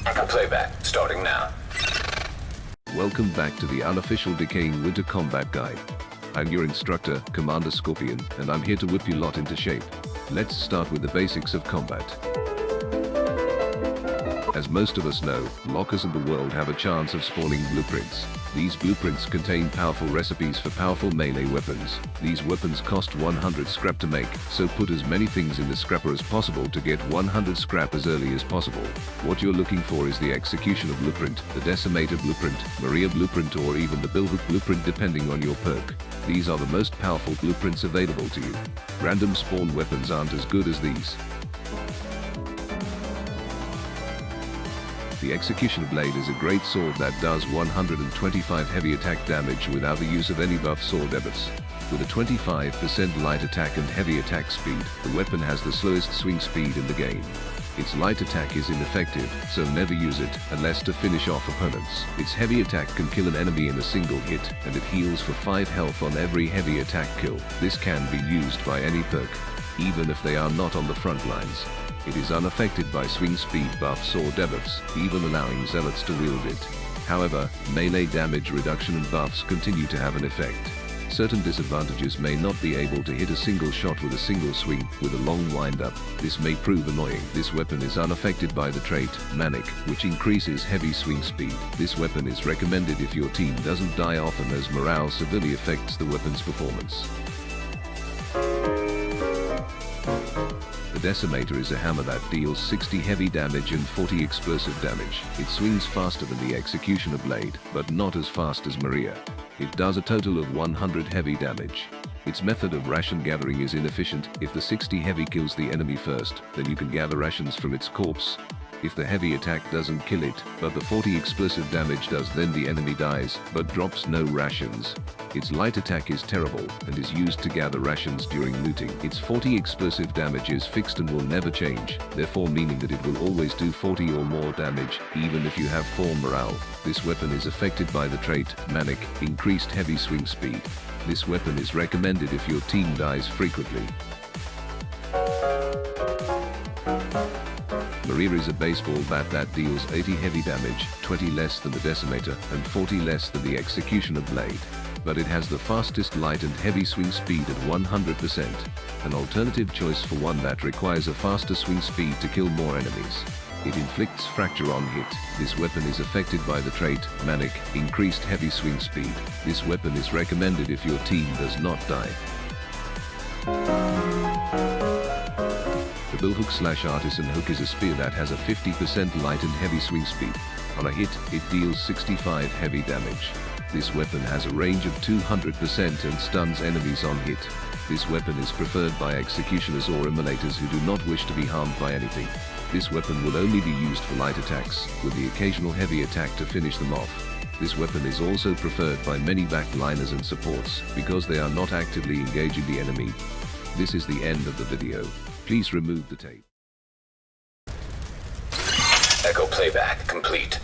Echo playback starting now. Welcome back to the unofficial Decaying Winter Combat Guide. I'm your instructor, Commander Scorpeon, and I'm here to whip you lot into shape. Let's start with the basics of combat. As most of us know, lockers in the world have a chance of spawning blueprints. These blueprints contain powerful recipes for powerful melee weapons. These weapons cost 100 scrap to make, so put as many things in the scrapper as possible to get 100 scrap as early as possible. What you're looking for is the Executioner blueprint, the Decimator blueprint, Maria blueprint, or even the Billhook blueprint depending on your perk. These are the most powerful blueprints available to you. Random spawn weapons aren't as good as these. The Executioner Blade is a great sword that does 125 heavy attack damage without the use of any buff sword debuffs. With a 25% light attack and heavy attack speed, the weapon has the slowest swing speed in the game. Its light attack is ineffective, so never use it, unless to finish off opponents. Its heavy attack can kill an enemy in a single hit, and it heals for 5 health on every heavy attack kill. This can be used by any perk, even if they are not on the front lines. It is unaffected by swing speed buffs or debuffs, even allowing zealots to wield it. However, melee damage reduction and buffs continue to have an effect. Certain disadvantages may not be able to hit a single shot with a single swing, with a long wind-up. This may prove annoying. This weapon is unaffected by the trait, Manic, which increases heavy swing speed. This weapon is recommended if your team doesn't die often, as morale severely affects the weapon's performance. The Decimator is a hammer that deals 60 heavy damage and 40 explosive damage. It swings faster than the Executioner Blade, but not as fast as Maria. It does a total of 100 heavy damage. Its method of ration gathering is inefficient. If the 60 heavy kills the enemy first, then you can gather rations from its corpse. If the heavy attack doesn't kill it, but the 40 explosive damage does, then the enemy dies, but drops no rations. Its light attack is terrible, and is used to gather rations during looting. Its 40 explosive damage is fixed and will never change, therefore meaning that it will always do 40 or more damage, even if you have 4 morale. This weapon is affected by the trait, Manic, increased heavy swing speed. This weapon is recommended if your team dies frequently. Maria is a baseball bat that deals 80 heavy damage, 20 less than the Decimator, and 40 less than the Executioner Blade. But it has the fastest light and heavy swing speed at 100%, an alternative choice for one that requires a faster swing speed to kill more enemies. It inflicts fracture on hit. This weapon is affected by the trait, Manic, increased heavy swing speed. This weapon is recommended if your team does not die. The Billhook/Artisan Hook is a spear that has a 50% light and heavy swing speed. On a hit, it deals 65 heavy damage. This weapon has a range of 200% and stuns enemies on hit. This weapon is preferred by executioners or immolators who do not wish to be harmed by anything. This weapon will only be used for light attacks, with the occasional heavy attack to finish them off. This weapon is also preferred by many backliners and supports, because they are not actively engaging the enemy. This is the end of the video. Please remove the tape. Echo playback complete.